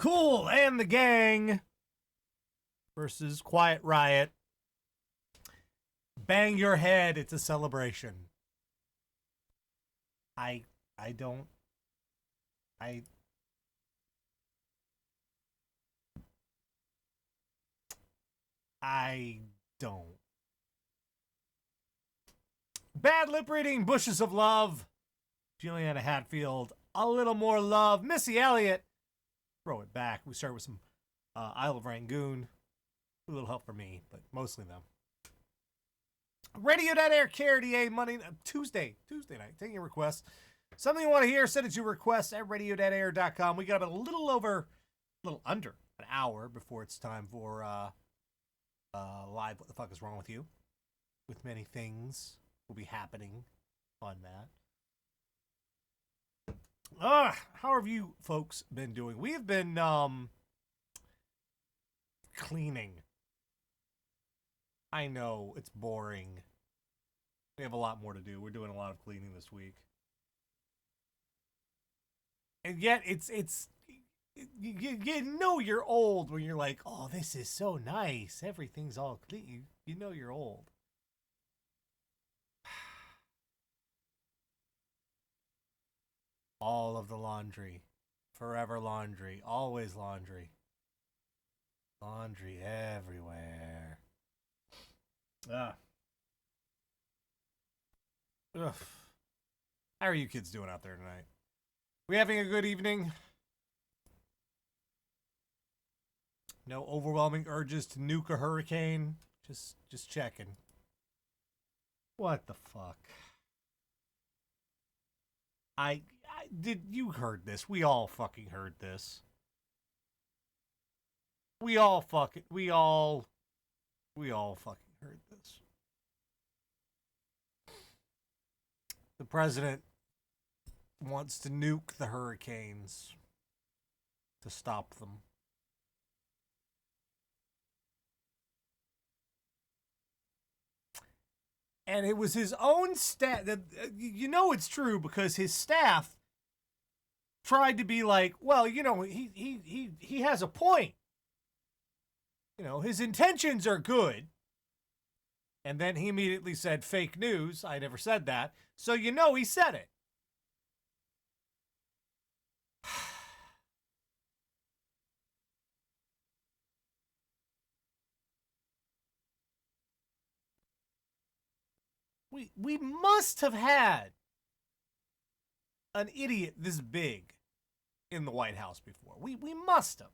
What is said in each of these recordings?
Cool and the Gang versus Quiet Riot. Bang your head, it's a celebration. I don't I don't. Bad lip reading, Bushes of Love. Juliana Hatfield, A Little More Love. Missy Elliott, Throw It Back. We start with some Isle of Rangoon. A little help for me, but mostly them. Radio.air KRDA Monday Tuesday night. Taking your requests. Something you want to hear, send it to requests at radio.air.com. We got about a little under an hour before it's time for live What the Fuck is Wrong with You? With many things will be happening on that. How have you folks been doing? We have been cleaning. I know it's boring. We have a lot more to do. We're doing a lot of cleaning this week. And yet you know you're old when you're like, oh, this is so nice. Everything's all clean. You know you're old. All of the laundry. Forever laundry. Always laundry. Laundry everywhere. Ugh. How are you kids doing out there tonight? We having a good evening? No overwhelming urges to nuke a hurricane? Just checking. What the fuck? I did you heard this? We all fucking heard this. We all fucking heard this. The president wants to nuke the hurricanes to stop them. And it was his own staff. You know it's true because his staff tried to be like, well, you know, he has a point. You know, his intentions are good. And then he immediately said, fake news. I never said that. So you know he said it. We must have had an idiot this big in the White House before. We must have.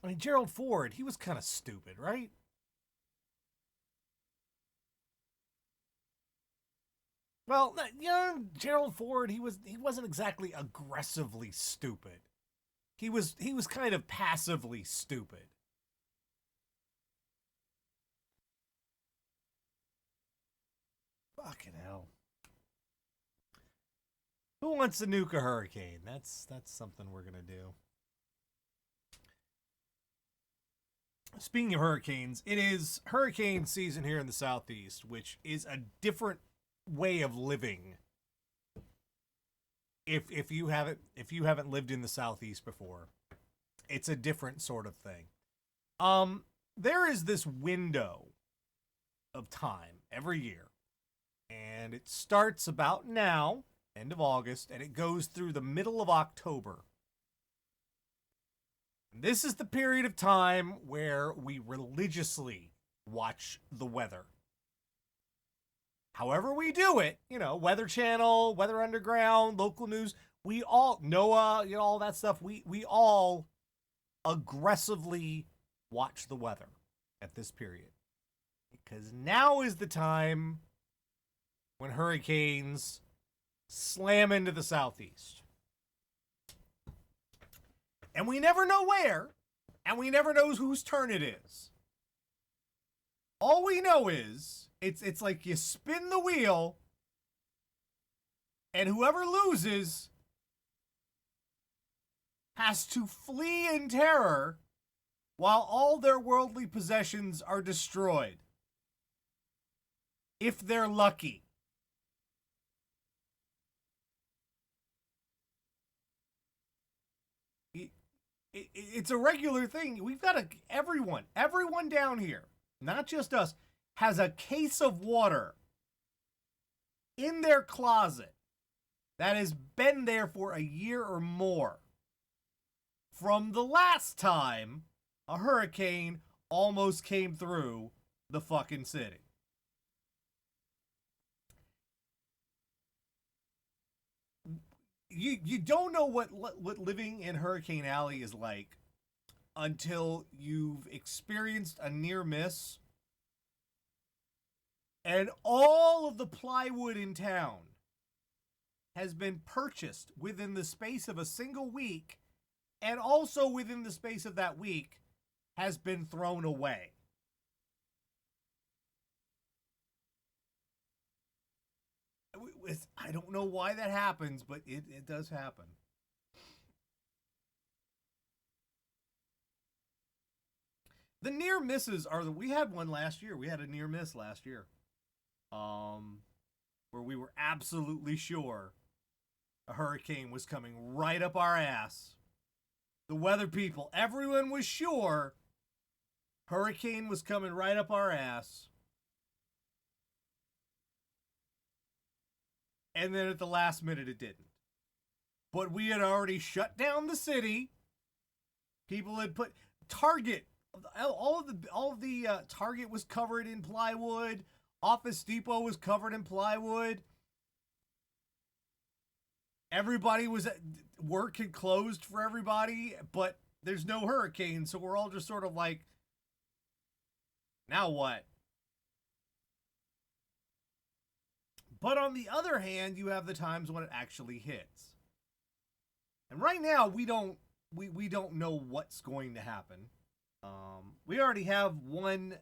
I mean, Gerald Ford, he was kind of stupid, right? Well, you know, Gerald Ford, he wasn't exactly aggressively stupid. He was kind of passively stupid. Fucking hell. Who wants to nuke a hurricane? That's something we're gonna do. Speaking of hurricanes, it is hurricane season here in the Southeast, which is a different way of living. If you haven't lived in the Southeast before, it's a different sort of thing. There is this window of time every year, and it starts about now, end of August, and it goes through the middle of October. This is the period of time where we religiously watch the weather. However we do it, you know, Weather Channel, Weather Underground, local news, we all, NOAA, you know, all that stuff, we all aggressively watch the weather at this period. Because now is the time when hurricanes slam into the Southeast. And we never know where, and we never know whose turn it is. All we know is, it's like you spin the wheel, and whoever loses has to flee in terror while all their worldly possessions are destroyed. If they're lucky. it's a regular thing. We've got everyone down here, not just us, has a case of water in their closet that has been there for a year or more from the last time a hurricane almost came through the fucking city. You don't know what living in Hurricane Alley is like until you've experienced a near miss, and all of the plywood in town has been purchased within the space of a single week, and also within the space of that week has been thrown away. I don't know why that happens, but it does happen. The near misses are we had one last year. We had a near miss last year. Where we were absolutely sure a hurricane was coming right up our ass. The weather people, everyone was sure hurricane was coming right up our ass. And then at the last minute it didn't. But we had already shut down the city. People had put Target, all of the Target was covered in plywood. Office Depot was covered in plywood. Everybody was work had closed for everybody, but there's no hurricane, so we're all just sort of like, now what? But on the other hand, you have the times when it actually hits. And right now, we don't know what's going to happen. We already have one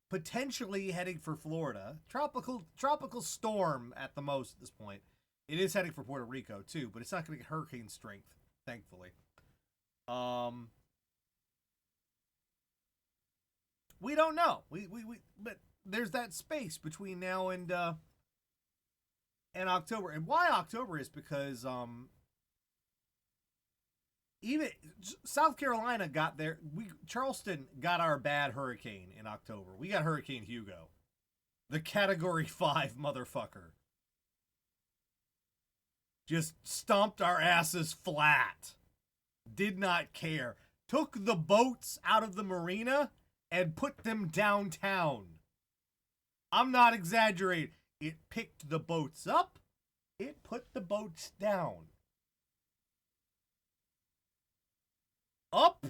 potentially heading for Florida. Tropical storm at the most at this point. It is heading for Puerto Rico too, but it's not going to get hurricane strength, thankfully. We don't know. But there's that space between now and October. And why October is because even South Carolina got there. Charleston got our bad hurricane in October. We got Hurricane Hugo, the Category 5 motherfucker. Just stomped our asses flat. Did not care. Took the boats out of the marina and put them downtown. I'm not exaggerating. It picked the boats up. It put the boats down. Up,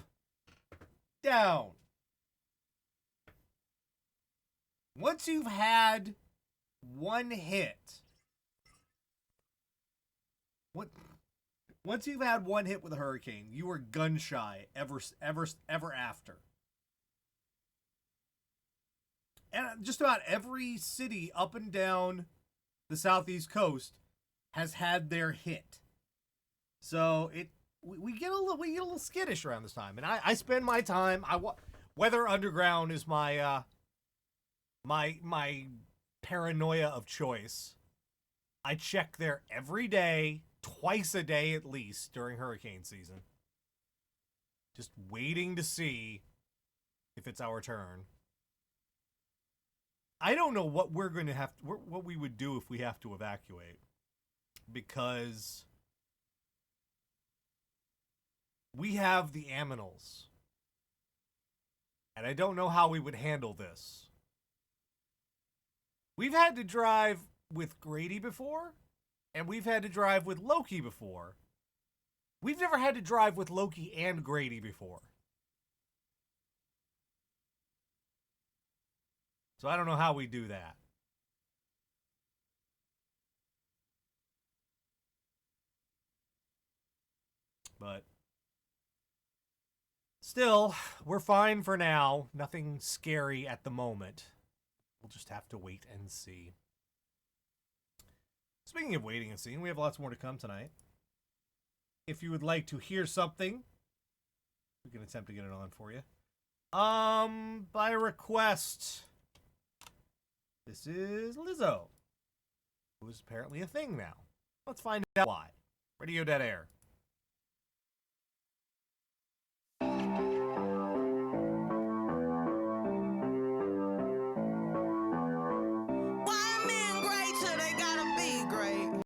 down. Once you've had one hit, once you've had one hit with a hurricane, you are gun shy ever after. And just about every city up and down the southeast coast has had their hit. So we get a little skittish around this time, and I spend my time. Weather Underground is my my paranoia of choice. I check there every day, twice a day at least during hurricane season, just waiting to see if it's our turn. I don't know what we're going to what we would do if we have to evacuate, because we have the aminals, and I don't know how we would handle this. We've had to drive with Grady before, and we've had to drive with Loki before. We've never had to drive with Loki and Grady before. So I don't know how we do that. But still, we're fine for now. Nothing scary at the moment. We'll just have to wait and see. Speaking of waiting and seeing, we have lots more to come tonight. If you would like to hear something, we can attempt to get it on for you. By request, this is Lizzo, who is apparently a thing now. Let's find out why. Radio Dead Air.